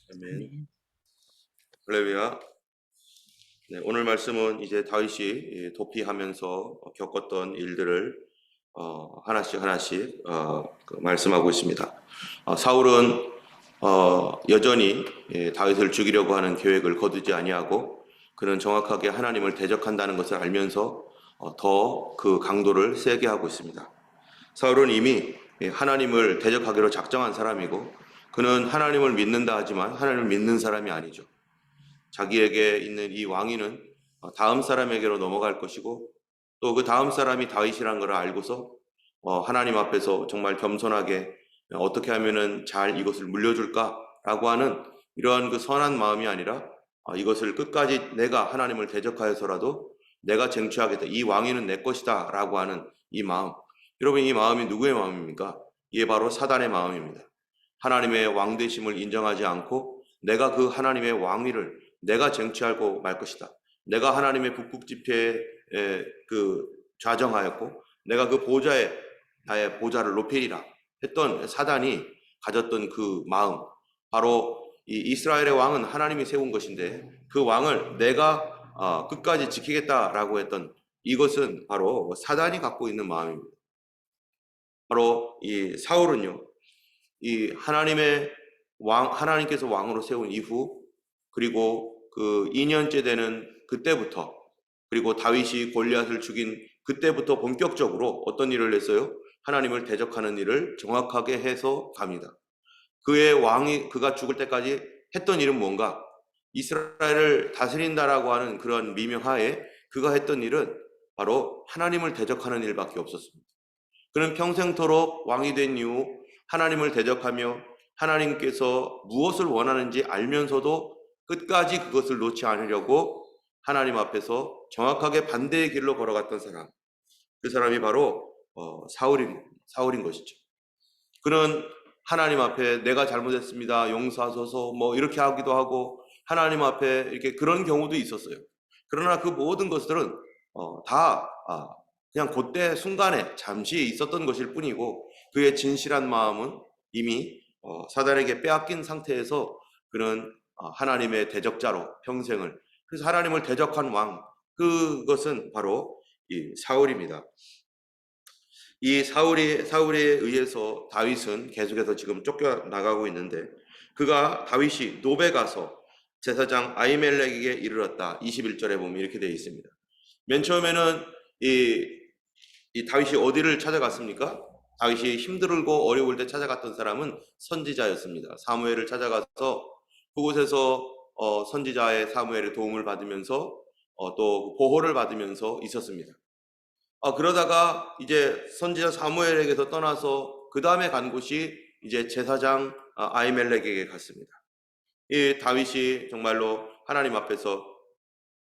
아멘. 아멘. 할렐루야. 네, 오늘 말씀은 이제 다윗이 도피하면서 겪었던 일들을 하나씩 하나씩 말씀하고 있습니다. 사울은 여전히 다윗을 죽이려고 하는 계획을 거두지 아니하고 그는 정확하게 하나님을 대적한다는 것을 알면서 더 그 강도를 세게 하고 있습니다. 사울은 이미 하나님을 대적하기로 작정한 사람이고 그는 하나님을 믿는다 하지만 하나님을 믿는 사람이 아니죠. 자기에게 있는 이 왕위는 다음 사람에게로 넘어갈 것이고 또 그 다음 사람이 다윗이라는 걸 알고서 하나님 앞에서 정말 겸손하게 어떻게 하면은 잘 이것을 물려줄까라고 하는 이러한 그 선한 마음이 아니라 이것을 끝까지 내가 하나님을 대적하여서라도 내가 쟁취하겠다. 이 왕위는 내 것이다 라고 하는 이 마음. 여러분, 이 마음이 누구의 마음입니까? 이게 바로 사단의 마음입니다. 하나님의 왕되심을 인정하지 않고 내가 그 하나님의 왕위를 내가 쟁취하고 말 것이다. 내가 하나님의 북극지폐에 그 좌정하였고 내가 그 보좌에 나의 보좌를 높이리라 했던 사단이 가졌던 그 마음, 바로 이 이스라엘의 왕은 하나님이 세운 것인데 그 왕을 내가 끝까지 지키겠다라고 했던 이것은 바로 사단이 갖고 있는 마음입니다. 바로 이 사울은요, 이 하나님께서 왕으로 세운 이후, 그리고 그 2년째 되는 그때부터, 그리고 다윗이 골리앗을 죽인 그때부터 본격적으로 어떤 일을 했어요? 하나님을 대적하는 일을 정확하게 해서 갑니다. 그가 죽을 때까지 했던 일은 뭔가? 이스라엘을 다스린다라고 하는 그런 미명하에 그가 했던 일은 바로 하나님을 대적하는 일밖에 없었습니다. 그는 평생토록 왕이 된 이후 하나님을 대적하며 하나님께서 무엇을 원하는지 알면서도 끝까지 그것을 놓지 않으려고 하나님 앞에서 정확하게 반대의 길로 걸어갔던 사람. 그 사람이 바로 사울인 것이죠. 그는 하나님 앞에 내가 잘못했습니다. 용서하소서 뭐 이렇게 하기도 하고 하나님 앞에 이렇게 그런 경우도 있었어요. 그러나 그 모든 것들은 다 그냥 그때 순간에 잠시 있었던 것일 뿐이고 그의 진실한 마음은 이미 사단에게 빼앗긴 상태에서 그는 하나님의 대적자로 평생을, 그래서 하나님을 대적한 왕, 그것은 바로 이 사울입니다. 이 사울에 의해서 다윗은 계속해서 지금 쫓겨나가고 있는데 다윗이 노베 가서 제사장 아히멜렉에게 이르렀다. 21절에 보면 이렇게 되어 있습니다. 맨 처음에는 이, 이 다윗이 어디를 찾아갔습니까? 다윗이 힘들고 어려울 때 찾아갔던 사람은 선지자였습니다. 사무엘을 찾아가서 그곳에서 선지자의 사무엘의 도움을 받으면서 또 보호를 받으면서 있었습니다. 그러다가 이제 선지자 사무엘에게서 떠나서 그 다음에 간 곳이 이제 제사장 아히멜렉에게 갔습니다. 이 다윗이 정말로 하나님 앞에서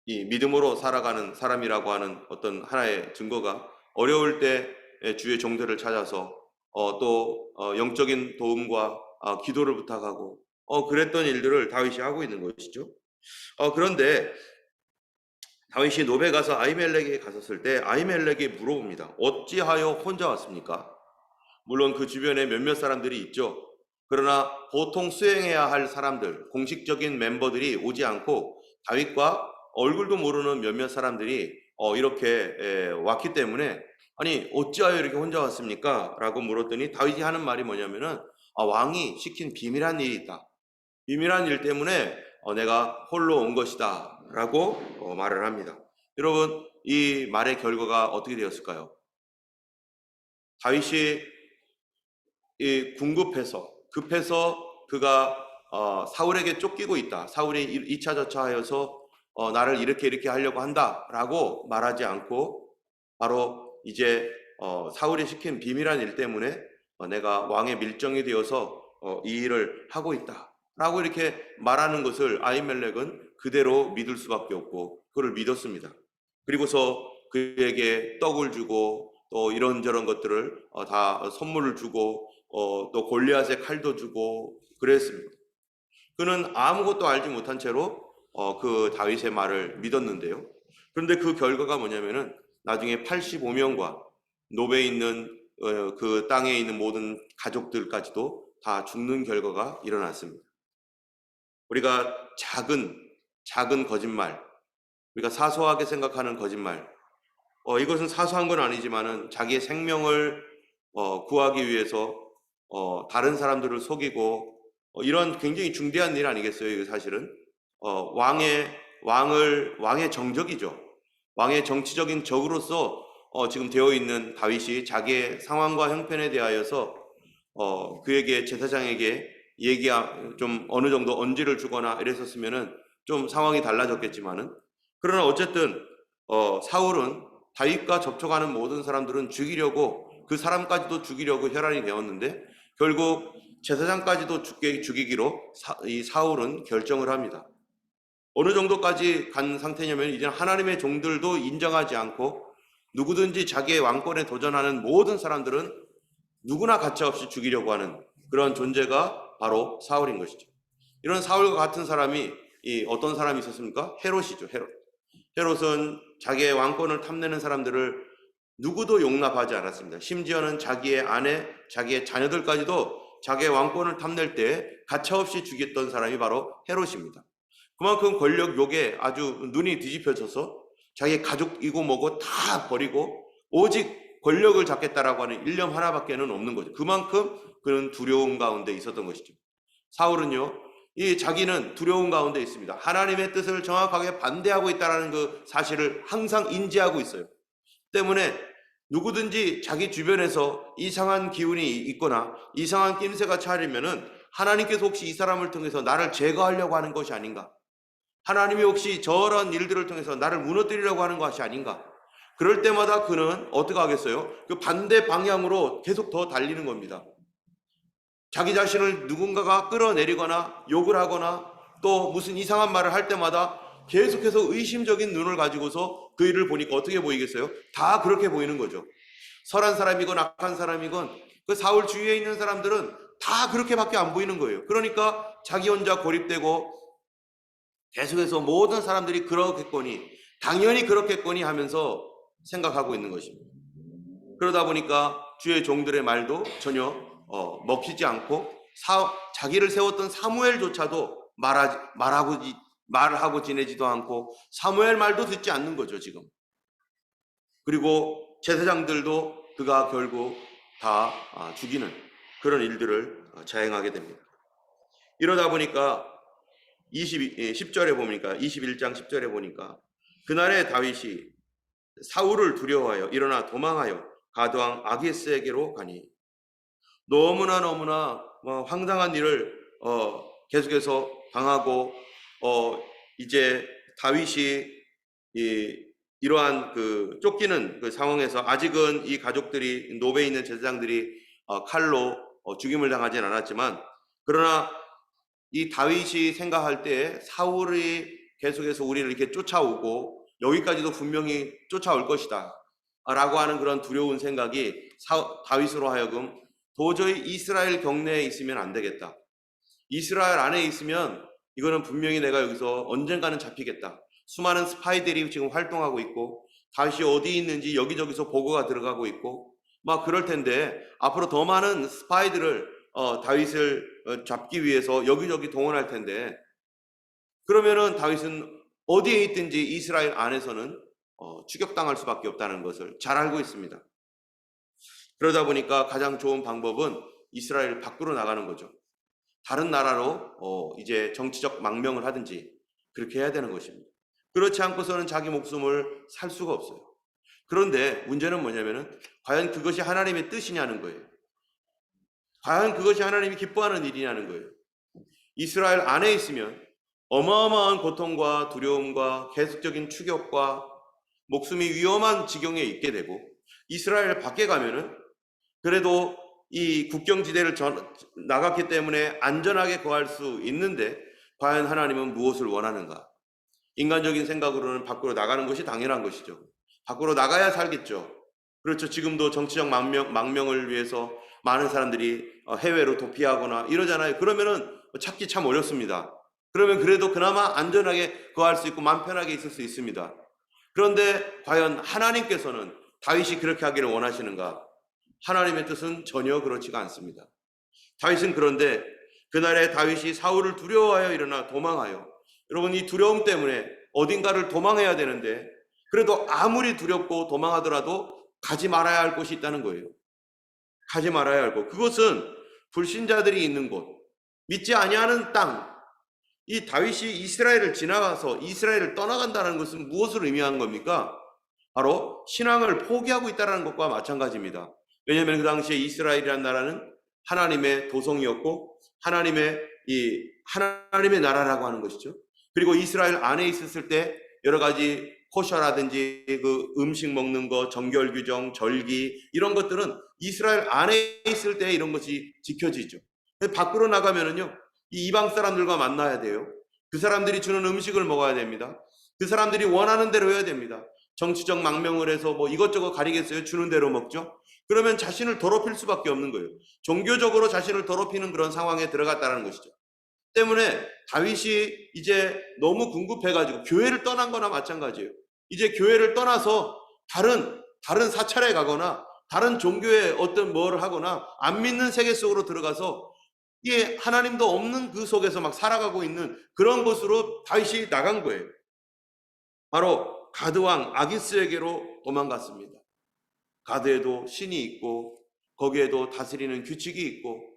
이 믿음으로 살아가는 사람이라고 하는 어떤 하나의 증거가 어려울 때 주의 종들을 찾아서 또 영적인 도움과 기도를 부탁하고 그랬던 일들을 다윗이 하고 있는 것이죠. 그런데 다윗이 노베 가서 아히멜렉에게 갔었을 때 아히멜렉이 물어봅니다. 어찌하여 혼자 왔습니까? 물론 그 주변에 몇몇 사람들이 있죠. 그러나 보통 수행해야 할 사람들, 공식적인 멤버들이 오지 않고 다윗과 얼굴도 모르는 몇몇 사람들이 이렇게 왔기 때문에 아니 어찌하여 이렇게 혼자 왔습니까? 라고 물었더니 다윗이 하는 말이 뭐냐면은 왕이 시킨 비밀한 일이 있다. 비밀한 일 때문에 내가 홀로 온 것이다 라고 말을 합니다. 여러분, 이 말의 결과가 어떻게 되었을까요? 다윗이 급해서 그가 사울에게 쫓기고 있다. 사울이 이차저차 하여서 나를 이렇게 하려고 한다 라고 말하지 않고 바로 이제 사울이 시킨 비밀한 일 때문에 내가 왕의 밀정이 되어서 이 일을 하고 있다 라고 이렇게 말하는 것을 아히멜렉은 그대로 믿을 수밖에 없고 그를 믿었습니다. 그리고서 그에게 떡을 주고 또 이런저런 것들을 다 선물을 주고 또 골리앗의 칼도 주고 그랬습니다. 그는 아무것도 알지 못한 채로 그 다윗의 말을 믿었는데요. 그런데 그 결과가 뭐냐면은 나중에 85명과 노베에 있는 그 땅에 있는 모든 가족들까지도 다 죽는 결과가 일어났습니다. 우리가 작은 거짓말, 우리가 사소하게 생각하는 거짓말, 이것은 사소한 건 아니지만은 자기의 생명을 구하기 위해서 다른 사람들을 속이고 이런 굉장히 중대한 일 아니겠어요? 이거 사실은 왕의 정적이죠. 왕의 정치적인 적으로서 지금 되어 있는 다윗이 자기의 상황과 형편에 대하여서 그에게 제사장에게 좀 어느 정도 언지를 주거나 이랬었으면은 좀 상황이 달라졌겠지만은, 그러나 어쨌든 사울은 다윗과 접촉하는 모든 사람들은 죽이려고, 그 사람까지도 죽이려고 혈안이 되었는데 결국 제사장까지도 죽이기로 이 사울은 결정을 합니다. 어느 정도까지 간 상태냐면 이제 하나님의 종들도 인정하지 않고 누구든지 자기의 왕권에 도전하는 모든 사람들은 누구나 가차없이 죽이려고 하는 그런 존재가 바로 사울인 것이죠. 이런 사울과 같은 사람이 어떤 사람이 있었습니까? 헤롯이죠. 헤롯은 자기의 왕권을 탐내는 사람들을 누구도 용납하지 않았습니다. 심지어는 자기의 아내, 자기의 자녀들까지도 자기의 왕권을 탐낼 때 가차없이 죽였던 사람이 바로 헤롯입니다. 그만큼 권력 욕에 아주 눈이 뒤집혀져서 자기의 가족이고 뭐고 다 버리고 오직 권력을 잡겠다라고 하는 일념 하나밖에는 없는 거죠. 그만큼 그는 두려움 가운데 있었던 것이죠. 사울은요, 자기는 두려움 가운데 있습니다. 하나님의 뜻을 정확하게 반대하고 있다는 그 사실을 항상 인지하고 있어요. 때문에 누구든지 자기 주변에서 이상한 기운이 있거나 이상한 낌새가 차리면은 하나님께서 혹시 이 사람을 통해서 나를 제거하려고 하는 것이 아닌가? 하나님이 혹시 저런 일들을 통해서 나를 무너뜨리려고 하는 것이 아닌가? 그럴 때마다 그는 어떻게 하겠어요? 그 반대 방향으로 계속 더 달리는 겁니다. 자기 자신을 누군가가 끌어내리거나 욕을 하거나 또 무슨 이상한 말을 할 때마다 계속해서 의심적인 눈을 가지고서 그 일을 보니까 어떻게 보이겠어요? 다 그렇게 보이는 거죠. 선한 사람이건 악한 사람이건 그 사울 주위에 있는 사람들은 다 그렇게밖에 안 보이는 거예요. 그러니까 자기 혼자 고립되고 계속해서 모든 사람들이 그렇겠거니, 당연히 그렇겠거니 하면서 생각하고 있는 것입니다. 그러다 보니까 주의 종들의 말도 전혀 먹히지 않고 자기를 세웠던 사무엘조차도 말하고 지내지도 않고 사무엘 말도 듣지 않는 거죠, 지금. 그리고 제사장들도 그가 결국 다 죽이는 그런 일들을 자행하게 됩니다. 이러다 보니까 10절에 보니까 21장 10절에 보니까 그날에 다윗이 사울을 두려워하여 일어나 도망하여 가드왕 아기스에게로 가니, 너무나 황당한 일을 계속해서 당하고 이제 다윗이 이러한 그 쫓기는 그 상황에서 아직은 이 가족들이, 노베에 있는 제사장들이 칼로 죽임을 당하진 않았지만, 그러나 이 다윗이 생각할 때 사울이 계속해서 우리를 이렇게 쫓아오고 여기까지도 분명히 쫓아올 것이다 라고 하는 그런 두려운 생각이 다윗으로 하여금 도저히 이스라엘 경내에 있으면 안 되겠다, 이스라엘 안에 있으면 이거는 분명히 내가 여기서 언젠가는 잡히겠다, 수많은 스파이들이 지금 활동하고 있고 다윗이 어디 있는지 여기저기서 보고가 들어가고 있고 막 그럴 텐데 앞으로 더 많은 스파이들을 다윗을 잡기 위해서 여기저기 동원할 텐데, 그러면은 다윗은 어디에 있든지 이스라엘 안에서는 추격당할 수밖에 없다는 것을 잘 알고 있습니다. 그러다 보니까 가장 좋은 방법은 이스라엘 밖으로 나가는 거죠. 다른 나라로 이제 정치적 망명을 하든지 그렇게 해야 되는 것입니다. 그렇지 않고서는 자기 목숨을 살 수가 없어요. 그런데 문제는 뭐냐면은 과연 그것이 하나님의 뜻이냐는 거예요. 과연 그것이 하나님이 기뻐하는 일이냐는 거예요. 이스라엘 안에 있으면 어마어마한 고통과 두려움과 계속적인 추격과 목숨이 위험한 지경에 있게 되고, 이스라엘 밖에 가면은 그래도 이 국경지대를 나갔기 때문에 안전하게 거할 수 있는데 과연 하나님은 무엇을 원하는가? 인간적인 생각으로는 밖으로 나가는 것이 당연한 것이죠. 밖으로 나가야 살겠죠. 그렇죠. 지금도 정치적 망명을 위해서 많은 사람들이 해외로 도피하거나 이러잖아요. 그러면은 찾기 참 어렵습니다. 그러면 그래도 그나마 안전하게 거할 수 있고 마음 편하게 있을 수 있습니다. 그런데 과연 하나님께서는 다윗이 그렇게 하기를 원하시는가? 하나님의 뜻은 전혀 그렇지가 않습니다. 다윗은 그런데 그날에 다윗이 사울을 두려워하여 일어나 도망하여, 여러분 이 두려움 때문에 어딘가를 도망해야 되는데 그래도 아무리 두렵고 도망하더라도 가지 말아야 할 곳이 있다는 거예요. 가지 말아야 할 곳. 그것은 불신자들이 있는 곳, 믿지 아니하는 땅. 이 다윗이 이스라엘을 지나가서 이스라엘을 떠나간다는 것은 무엇을 의미하는 겁니까? 바로 신앙을 포기하고 있다는 것과 마찬가지입니다. 왜냐하면 그 당시에 이스라엘이라는 나라는 하나님의 도성이었고 하나님의 나라라고 하는 것이죠. 그리고 이스라엘 안에 있었을 때 여러 가지 코셔라든지 그 음식 먹는 거, 정결 규정, 절기 이런 것들은 이스라엘 안에 있을 때 이런 것이 지켜지죠. 밖으로 나가면은요, 이 이방 사람들과 만나야 돼요. 그 사람들이 주는 음식을 먹어야 됩니다. 그 사람들이 원하는 대로 해야 됩니다. 정치적 망명을 해서 뭐 이것저것 가리겠어요? 주는 대로 먹죠. 그러면 자신을 더럽힐 수밖에 없는 거예요. 종교적으로 자신을 더럽히는 그런 상황에 들어갔다는 것이죠. 때문에 다윗이 이제 너무 궁급해가지고 교회를 떠난 거나 마찬가지예요. 이제 교회를 떠나서 다른 사찰에 가거나 다른 종교에 어떤 뭘 하거나 안 믿는 세계 속으로 들어가서 이게 하나님도 없는 그 속에서 막 살아가고 있는 그런 곳으로 다윗이 나간 거예요. 바로 가드왕 아기스에게로 도망갔습니다. 가드에도 신이 있고 거기에도 다스리는 규칙이 있고,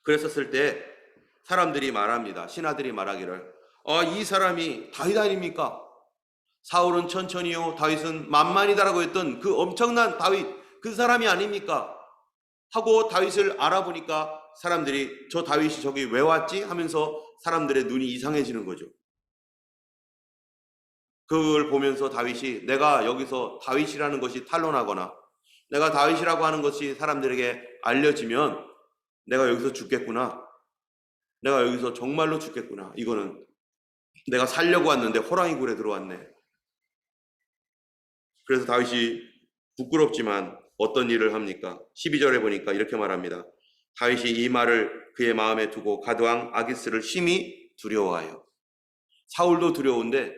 그랬었을 때 사람들이 말합니다. 신하들이 말하기를 이 사람이 다윗 아닙니까? 사울은 천천히요 다윗은 만만이다라고 했던 그 엄청난 다윗, 그 사람이 아닙니까? 하고 다윗을 알아보니까 사람들이 저 다윗이 저기 왜 왔지? 하면서 사람들의 눈이 이상해지는 거죠. 그걸 보면서 다윗이 내가 여기서 다윗이라는 것이 탄로나거나 내가 다윗이라고 하는 것이 사람들에게 알려지면 내가 여기서 죽겠구나. 내가 여기서 정말로 죽겠구나. 이거는 내가 살려고 왔는데 호랑이 굴에 들어왔네. 그래서 다윗이 부끄럽지만 어떤 일을 합니까? 12절에 보니까 이렇게 말합니다. 다윗이 이 말을 그의 마음에 두고 가드왕 아기스를 심히 두려워하여. 사울도 두려운데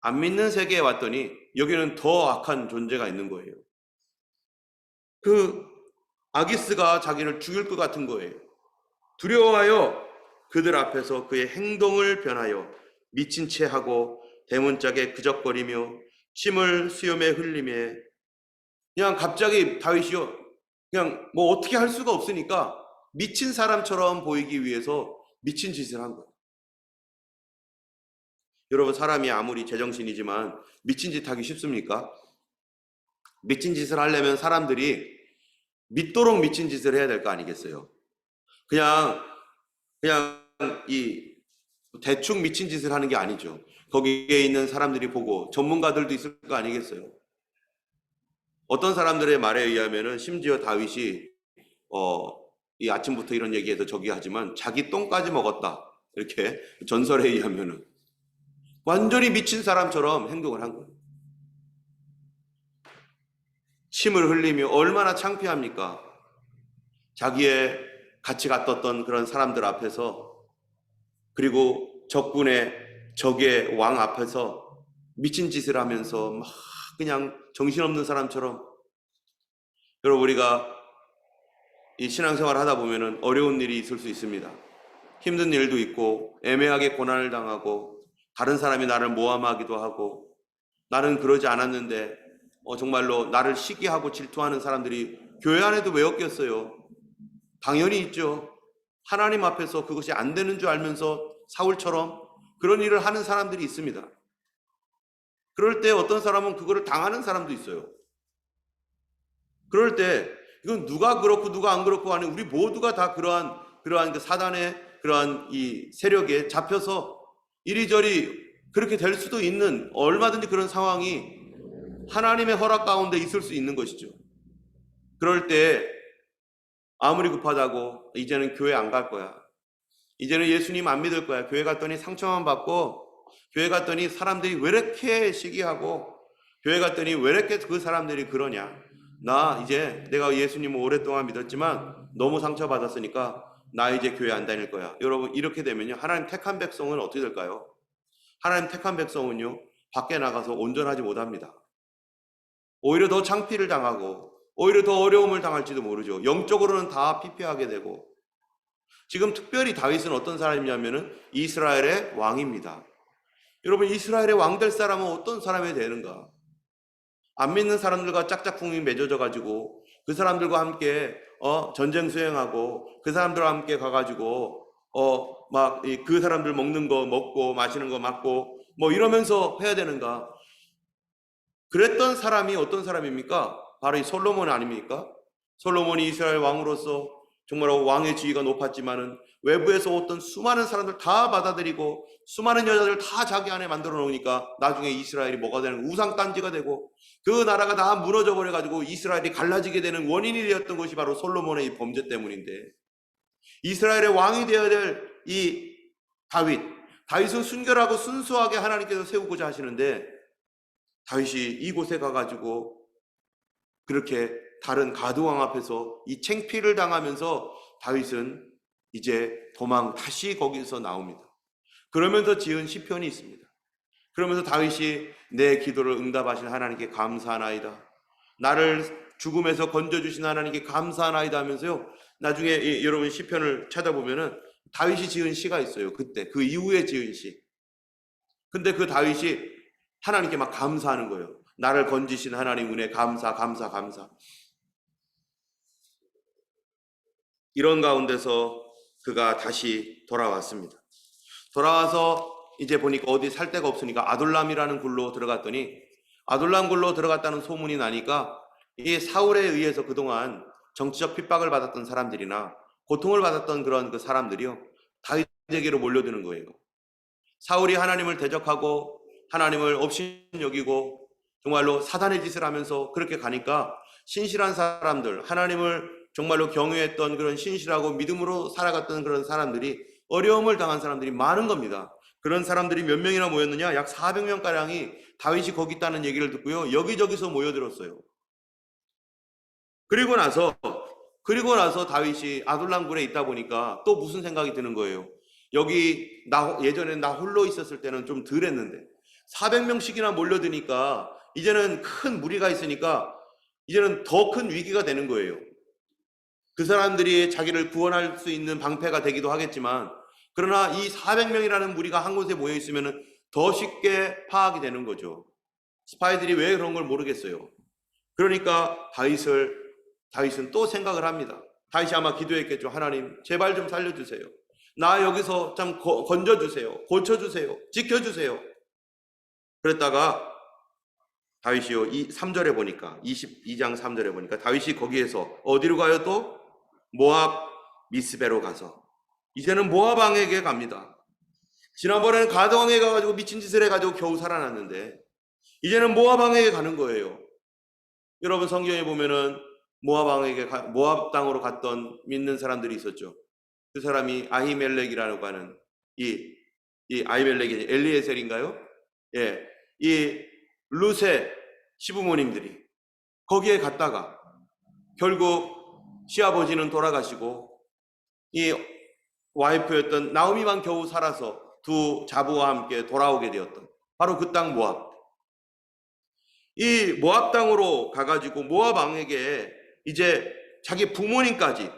안 믿는 세계에 왔더니 여기는 더 악한 존재가 있는 거예요. 그 아기스가 자기를 죽일 것 같은 거예요. 두려워하여 그들 앞에서 그의 행동을 변하여 미친 채 하고 대문짝에 그적거리며 침을 수염에 흘리며, 그냥 갑자기 다윗이요 그냥 뭐 어떻게 할 수가 없으니까 미친 사람처럼 보이기 위해서 미친 짓을 한 거예요. 여러분, 사람이 아무리 제정신이지만 미친 짓 하기 쉽습니까? 미친 짓을 하려면 사람들이 믿도록 미친 짓을 해야 될 거 아니겠어요? 그냥 이 대충 미친 짓을 하는 게 아니죠. 거기에 있는 사람들이 보고 전문가들도 있을 거 아니겠어요? 어떤 사람들의 말에 의하면은 심지어 다윗이 이 아침부터 이런 얘기해서 저기 하지만 자기 똥까지 먹었다, 이렇게 전설에 의하면은 완전히 미친 사람처럼 행동을 한 거예요. 침을 흘리며 얼마나 창피합니까? 자기의 같이 갔던 그런 사람들 앞에서, 그리고 적의 왕 앞에서 미친 짓을 하면서 막 그냥 정신없는 사람처럼. 여러분, 우리가 이 신앙생활 하다 보면은 어려운 일이 있을 수 있습니다. 힘든 일도 있고 애매하게 고난을 당하고 다른 사람이 나를 모함하기도 하고, 나는 그러지 않았는데 정말로 나를 시기하고 질투하는 사람들이 교회 안에도 왜 없겠어요? 당연히 있죠. 하나님 앞에서 그것이 안 되는 줄 알면서 사울처럼 그런 일을 하는 사람들이 있습니다. 그럴 때 어떤 사람은 그거를 당하는 사람도 있어요. 그럴 때 이건 누가 그렇고 누가 안 그렇고 하는, 우리 모두가 다 그러한 그 사단의 그러한 이 세력에 잡혀서 이리저리 그렇게 될 수도 있는, 얼마든지 그런 상황이 하나님의 허락 가운데 있을 수 있는 것이죠. 그럴 때 아무리 급하다고 이제는 교회 안 갈 거야, 이제는 예수님 안 믿을 거야, 교회 갔더니 상처만 받고, 교회 갔더니 사람들이 왜 이렇게 시기하고, 교회 갔더니 왜 이렇게 그 사람들이 그러냐, 나 이제 내가 예수님을 오랫동안 믿었지만 너무 상처받았으니까 나 이제 교회 안 다닐 거야. 여러분, 이렇게 되면요, 하나님 택한 백성은 어떻게 될까요? 하나님 택한 백성은요, 밖에 나가서 온전하지 못합니다. 오히려 더 창피를 당하고 오히려 더 어려움을 당할지도 모르죠. 영적으로는 다 피폐하게 되고 지금 특별히 다윗은 어떤 사람이냐면은 이스라엘의 왕입니다. 여러분, 이스라엘의 왕 될 사람은 어떤 사람이 되는가? 안 믿는 사람들과 짝짝꿍이 맺어져 가지고 그 사람들과 함께 전쟁 수행하고 그 사람들과 함께 가가지고 막 그 사람들 먹는 거 먹고 마시는 거 맞고 뭐 이러면서 해야 되는가? 그랬던 사람이 어떤 사람입니까? 바로 이 솔로몬 아닙니까? 솔로몬이 이스라엘 왕으로서 정말 왕의 지위가 높았지만은 외부에서 어떤 수많은 사람들 다 받아들이고 수많은 여자들 다 자기 안에 만들어 놓으니까 나중에 이스라엘이 뭐가 되는 우상단지가 되고 그 나라가 다 무너져 버려 가지고 이스라엘이 갈라지게 되는 원인이 되었던 것이 바로 솔로몬의 이 범죄 때문인데, 이스라엘의 왕이 되어야 될 이 다윗은 순결하고 순수하게 하나님께서 세우고자 하시는데 다윗이 이곳에 가가지고 그렇게 다른 가드왕 앞에서 이 창피를 당하면서 다윗은 이제 다시 거기서 나옵니다. 그러면서 지은 시편이 있습니다. 그러면서 다윗이 내 기도를 응답하신 하나님께 감사하나이다, 나를 죽음에서 건져주신 하나님께 감사하나이다 하면서요, 나중에 여러분 시편을 찾아보면은 다윗이 지은 시가 있어요. 그때 그 이후에 지은 시. 근데 그 다윗이 하나님께 막 감사하는 거예요. 나를 건지신 하나님 은혜 감사. 이런 가운데서 그가 다시 돌아왔습니다. 돌아와서 이제 보니까 어디 살 데가 없으니까 아둘람이라는 굴로 들어갔더니, 아둘람 굴로 들어갔다는 소문이 나니까 이 사울에 의해서 그동안 정치적 핍박을 받았던 사람들이나 고통을 받았던 그런 그 사람들이요, 다윗에게로 몰려드는 거예요. 사울이 하나님을 대적하고 하나님을 없이 여기고 정말로 사단의 짓을 하면서 그렇게 가니까 신실한 사람들, 하나님을 정말로 경외했던 그런 신실하고 믿음으로 살아갔던 그런 사람들이 어려움을 당한 사람들이 많은 겁니다. 그런 사람들이 몇 명이나 모였느냐? 약 400명가량이 다윗이 거기 있다는 얘기를 듣고요, 여기저기서 모여들었어요. 그리고 나서 다윗이 아둘람 굴에 있다 보니까 또 무슨 생각이 드는 거예요. 여기 예전에 나 홀로 있었을 때는 좀 덜 했는데 400명씩이나 몰려드니까 이제는 큰 무리가 있으니까 이제는 더 큰 위기가 되는 거예요. 그 사람들이 자기를 구원할 수 있는 방패가 되기도 하겠지만, 그러나 이 400명이라는 무리가 한 곳에 모여 있으면 더 쉽게 파악이 되는 거죠. 스파이들이 왜 그런 걸 모르겠어요. 그러니까 다윗은 또 생각을 합니다. 다윗이 아마 기도했겠죠. 하나님, 제발 좀 살려주세요. 나 여기서 좀 건져주세요. 고쳐주세요. 지켜주세요. 그랬다가 다윗이요, 3절에 보니까 22장 3절에 보니까 다윗이 거기에서 어디로 가요? 또 모압 미스베로 가서 이제는 모압 왕에게 갑니다. 지난번에는 가드 왕에 가가지고 미친 짓을 해가지고 겨우 살아났는데 이제는 모압 왕에게 가는 거예요. 여러분, 성경에 보면은 모압 땅으로 갔던 믿는 사람들이 있었죠. 그 사람이 아히멜렉이라고 하는 이 아히멜렉이 엘리에셀인가요? 예, 이 룻의 시부모님들이 거기에 갔다가 결국 시아버지는 돌아가시고 이 와이프였던 나오미만 겨우 살아서 두 자부와 함께 돌아오게 되었던 바로 그 땅 모압. 이 모압 땅으로 가가지고 모압 왕에게 이제 자기 부모님까지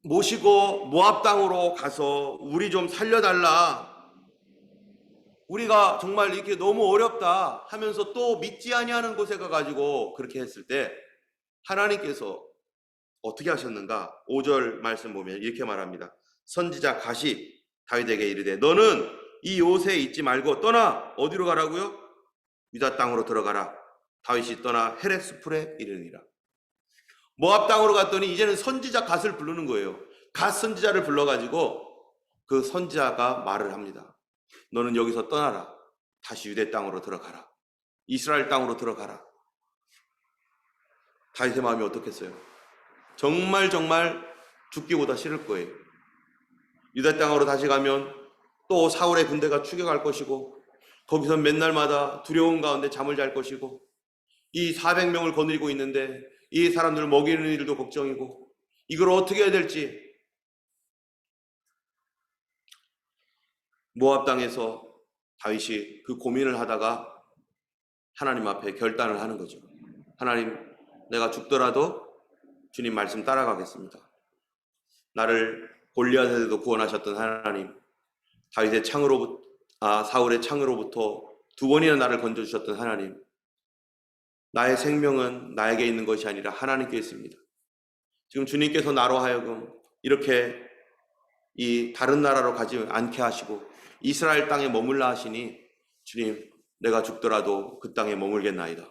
모시고 모압 땅으로 가서 우리 좀 살려달라, 우리가 정말 이렇게 너무 어렵다 하면서 또 믿지 아니하는 곳에 가가지고 그렇게 했을 때 하나님께서 어떻게 하셨는가? 5절 말씀 보면 이렇게 말합니다. 선지자 갓이 다윗에게 이르되 너는 이 요새에 있지 말고 떠나. 어디로 가라고요? 유다 땅으로 들어가라. 다윗이 떠나 헤레스풀에 이르니라. 모압 땅으로 갔더니 이제는 선지자 갓을 부르는 거예요. 갓 선지자를 불러가지고 그 선지자가 말을 합니다. 너는 여기서 떠나라. 다시 유대 땅으로 들어가라. 이스라엘 땅으로 들어가라. 다윗의 마음이 어떻겠어요? 정말 죽기보다 싫을 거예요. 유대 땅으로 다시 가면 또 사울의 군대가 추격할 것이고 거기서 맨날마다 두려움 가운데 잠을 잘 것이고 이 400명을 거느리고 있는데 이 사람들을 먹이는 일도 걱정이고 이걸 어떻게 해야 될지. 모압 땅에서 다윗이 그 고민을 하다가 하나님 앞에 결단을 하는 거죠. 하나님, 내가 죽더라도 주님 말씀 따라가겠습니다. 나를 골리앗에도 구원하셨던 하나님, 다윗의 사울의 창으로부터 2번이나 나를 건져주셨던 하나님, 나의 생명은 나에게 있는 것이 아니라 하나님께 있습니다. 지금 주님께서 나로 하여금 이렇게 이 다른 나라로 가지 않게 하시고 이스라엘 땅에 머물라 하시니, 주님, 내가 죽더라도 그 땅에 머물겠나이다.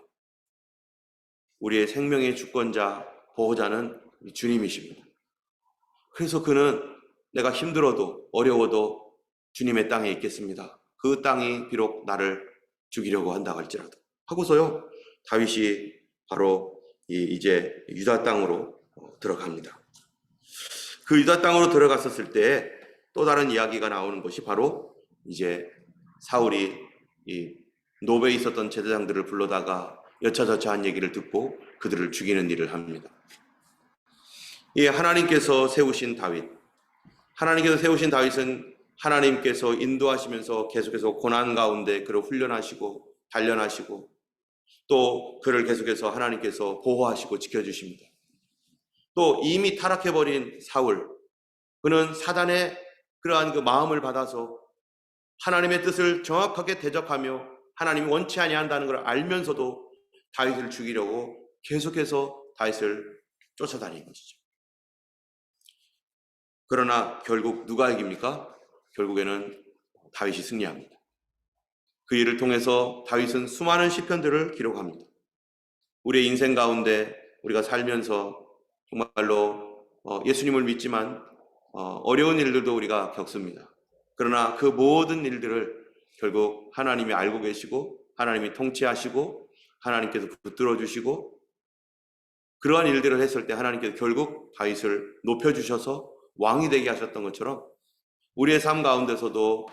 우리의 생명의 주권자, 보호자는 주님이십니다. 그래서 그는 내가 힘들어도 어려워도 주님의 땅에 있겠습니다. 그 땅이 비록 나를 죽이려고 한다 할지라도 하고서요, 다윗이 바로 이제 유다 땅으로 들어갑니다. 그 유다 땅으로 들어갔었을 때 또 다른 이야기가 나오는 것이 바로 이제 사울이 이 노베에 있었던 제사장들을 불러다가 여차저차한 얘기를 듣고 그들을 죽이는 일을 합니다. 하나님께서 세우신 다윗은 하나님께서 인도하시면서 계속해서 고난 가운데 그를 훈련하시고 단련하시고 또 그를 계속해서 하나님께서 보호하시고 지켜주십니다. 또 이미 타락해버린 사울, 그는 사단의 그러한 그 마음을 받아서 하나님의 뜻을 정확하게 대적하며 하나님이 원치 아니한다는 걸 알면서도 다윗을 죽이려고 계속해서 다윗을 쫓아다닌 것이죠. 그러나 결국 누가 이깁니까? 결국에는 다윗이 승리합니다. 그 일을 통해서 다윗은 수많은 시편들을 기록합니다. 우리의 인생 가운데 우리가 살면서 정말로 예수님을 믿지만 어려운 일들도 우리가 겪습니다. 그러나 그 모든 일들을 결국 하나님이 알고 계시고 하나님이 통치하시고 하나님께서 붙들어 주시고, 그러한 일들을 했을 때 하나님께서 결국 다윗을 높여주셔서 왕이 되게 하셨던 것처럼 우리의 삶 가운데서도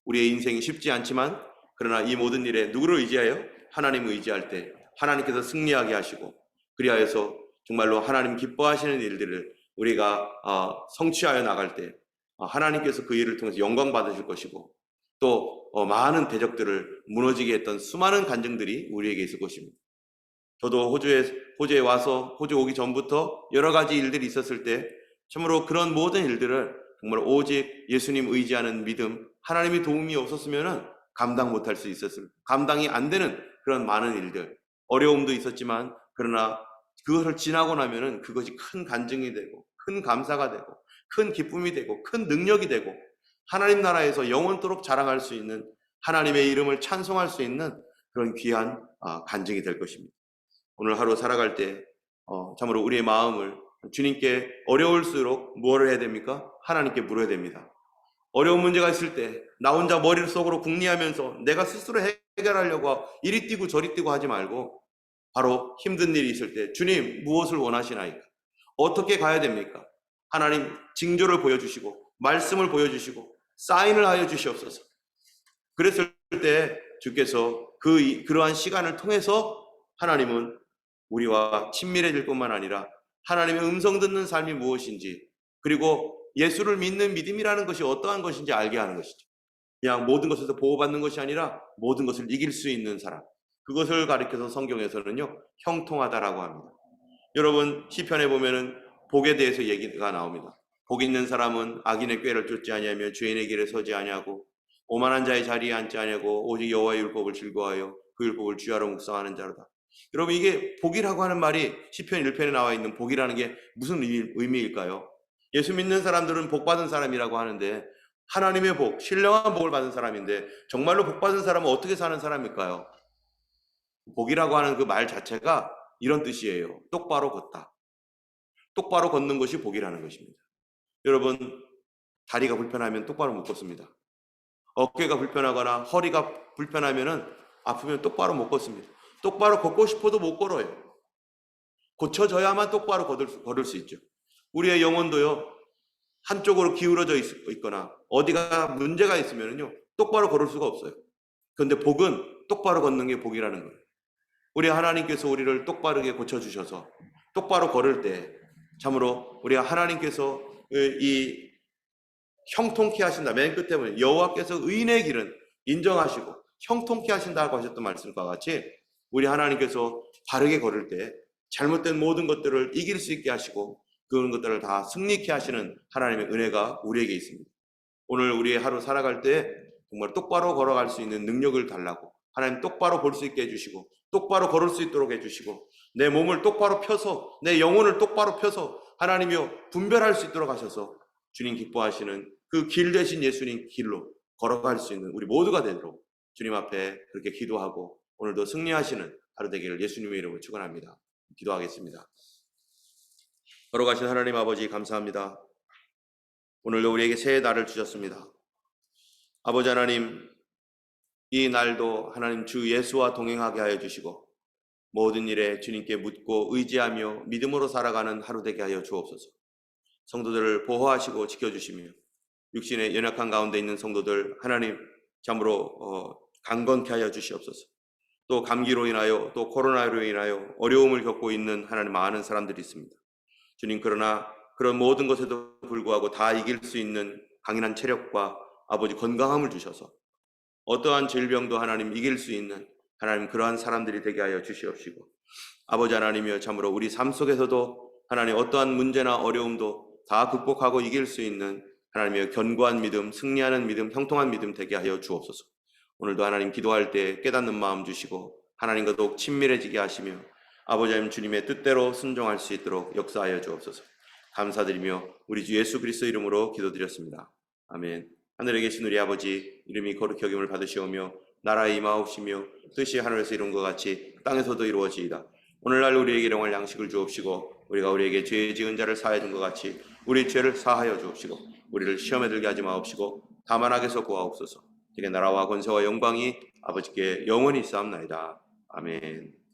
우리의 인생이 쉽지 않지만, 그러나 이 모든 일에 누구를 의지하여? 하나님을 의지할 때 하나님께서 승리하게 하시고, 그리하여서 정말로 하나님 기뻐하시는 일들을 우리가 성취하여 나갈 때 하나님께서 그 일을 통해서 영광 받으실 것이고, 또 많은 대적들을 무너지게 했던 수많은 간증들이 우리에게 있을 것입니다. 저도 호주에 와서 호주 오기 전부터 여러 가지 일들이 있었을 때 참으로 그런 모든 일들을 정말 오직 예수님 의지하는 믿음, 하나님의 도움이 없었으면 감당 못할 수 있었을, 감당이 안 되는 그런 많은 일들, 어려움도 있었지만, 그러나 그것을 지나고 나면은 그것이 큰 간증이 되고 큰 감사가 되고 큰 기쁨이 되고 큰 능력이 되고 하나님 나라에서 영원토록 자랑할 수 있는, 하나님의 이름을 찬송할 수 있는 그런 귀한 간증이 될 것입니다. 오늘 하루 살아갈 때 참으로 우리의 마음을 주님께, 어려울수록 무엇을 해야 됩니까? 하나님께 물어야 됩니다. 어려운 문제가 있을 때 나 혼자 머릿속으로 궁리하면서 내가 스스로 해결하려고 이리 뛰고 저리 뛰고 하지 말고, 바로 힘든 일이 있을 때 주님 무엇을 원하시나이까? 어떻게 가야 됩니까? 하나님 징조를 보여주시고 말씀을 보여주시고 사인을 하여 주시옵소서. 그랬을 때 주께서 그러한 시간을 통해서 하나님은 우리와 친밀해질 뿐만 아니라 하나님의 음성 듣는 삶이 무엇인지, 그리고 예수를 믿는 믿음이라는 것이 어떠한 것인지 알게 하는 것이죠. 그냥 모든 것에서 보호받는 것이 아니라 모든 것을 이길 수 있는 사람, 그것을 가리켜서 성경에서는요 형통하다라고 합니다. 여러분 시편에 보면은 복에 대해서 얘기가 나옵니다. 복 있는 사람은 악인의 꾀를 쫓지 아니하며 죄인의 길에 서지 아니하고 오만한 자의 자리에 앉지 아니하고 오직 여호와의 율법을 즐거워하여 그 율법을 주야로 묵상하는 자로다. 여러분 이게 복이라고 하는 말이 시편 1편에 나와 있는 복이라는 게 무슨 의미일까요? 예수 믿는 사람들은 복 받은 사람이라고 하는데, 하나님의 복, 신령한 복을 받은 사람인데 정말로 복 받은 사람은 어떻게 사는 사람일까요? 복이라고 하는 그 말 자체가 이런 뜻이에요. 똑바로 걷다. 똑바로 걷는 것이 복이라는 것입니다. 여러분 다리가 불편하면 똑바로 못 걷습니다. 어깨가 불편하거나 허리가 불편하면은 아프면 똑바로 못 걷습니다. 똑바로 걷고 싶어도 못 걸어요. 고쳐져야만 똑바로 걸을 수 있죠. 우리의 영혼도요, 한쪽으로 기울어져 있거나 어디가 문제가 있으면요 똑바로 걸을 수가 없어요. 그런데 복은 똑바로 걷는 게 복이라는 거예요. 우리 하나님께서 우리를 똑바르게 고쳐주셔서 똑바로 걸을 때 참으로 우리가 하나님께서 이 형통케 하신다. 맨 끝에 보면 여호와께서 의인의 길은 인정하시고 형통케 하신다고 하셨던 말씀과 같이 우리 하나님께서 바르게 걸을 때 잘못된 모든 것들을 이길 수 있게 하시고 그런 것들을 다 승리케 하시는 하나님의 은혜가 우리에게 있습니다. 오늘 우리의 하루 살아갈 때 정말 똑바로 걸어갈 수 있는 능력을 달라고, 하나님 똑바로 볼 수 있게 해주시고 똑바로 걸을 수 있도록 해주시고 내 몸을 똑바로 펴서 내 영혼을 똑바로 펴서 하나님이여 분별할 수 있도록 하셔서 주님 기뻐하시는 그 길 대신 예수님 길로 걸어갈 수 있는 우리 모두가 되도록 주님 앞에 그렇게 기도하고 오늘도 승리하시는 하루 되기를 예수님의 이름으로 축원합니다. 기도하겠습니다. 걸어가신 하나님 아버지 감사합니다. 오늘도 우리에게 새 날을 주셨습니다. 아버지 하나님, 이 날도 하나님 주 예수와 동행하게 하여 주시고 모든 일에 주님께 묻고 의지하며 믿음으로 살아가는 하루 되게 하여 주옵소서. 성도들을 보호하시고 지켜주시며 육신의 연약한 가운데 있는 성도들 하나님 참으로 강건케 하여 주시옵소서. 또 감기로 인하여 또 코로나로 인하여 어려움을 겪고 있는 하나님 많은 사람들이 있습니다. 주님, 그러나 그런 모든 것에도 불구하고 다 이길 수 있는 강인한 체력과 아버지 건강함을 주셔서 어떠한 질병도 하나님 이길 수 있는 하나님 그러한 사람들이 되게 하여 주시옵시고 아버지 하나님이여 참으로 우리 삶 속에서도 하나님 어떠한 문제나 어려움도 다 극복하고 이길 수 있는 하나님의 견고한 믿음, 승리하는 믿음, 형통한 믿음 되게 하여 주옵소서. 오늘도 하나님 기도할 때 깨닫는 마음 주시고 하나님과 더욱 친밀해지게 하시며 아버지 하나님 주님의 뜻대로 순종할 수 있도록 역사하여 주옵소서. 감사드리며 우리 주 예수 그리스도 이름으로 기도드렸습니다. 아멘. 하늘에 계신 우리 아버지 이름이 거룩히 여김을 받으시오며 나라의 임하옵시며 뜻이 하늘에서 이룬 것 같이 땅에서도 이루어지이다. 오늘날 우리에게 일용할 양식을 주옵시고 우리가 우리에게 죄 지은 자를 사하여 준 것 같이 우리 죄를 사하여 주옵시고 우리를 시험에 들게 하지 마옵시고 다만 악에서 구하옵소서. 주의 나라와 권세와 영광이 아버지께 영원히 있사옵나이다. 아멘.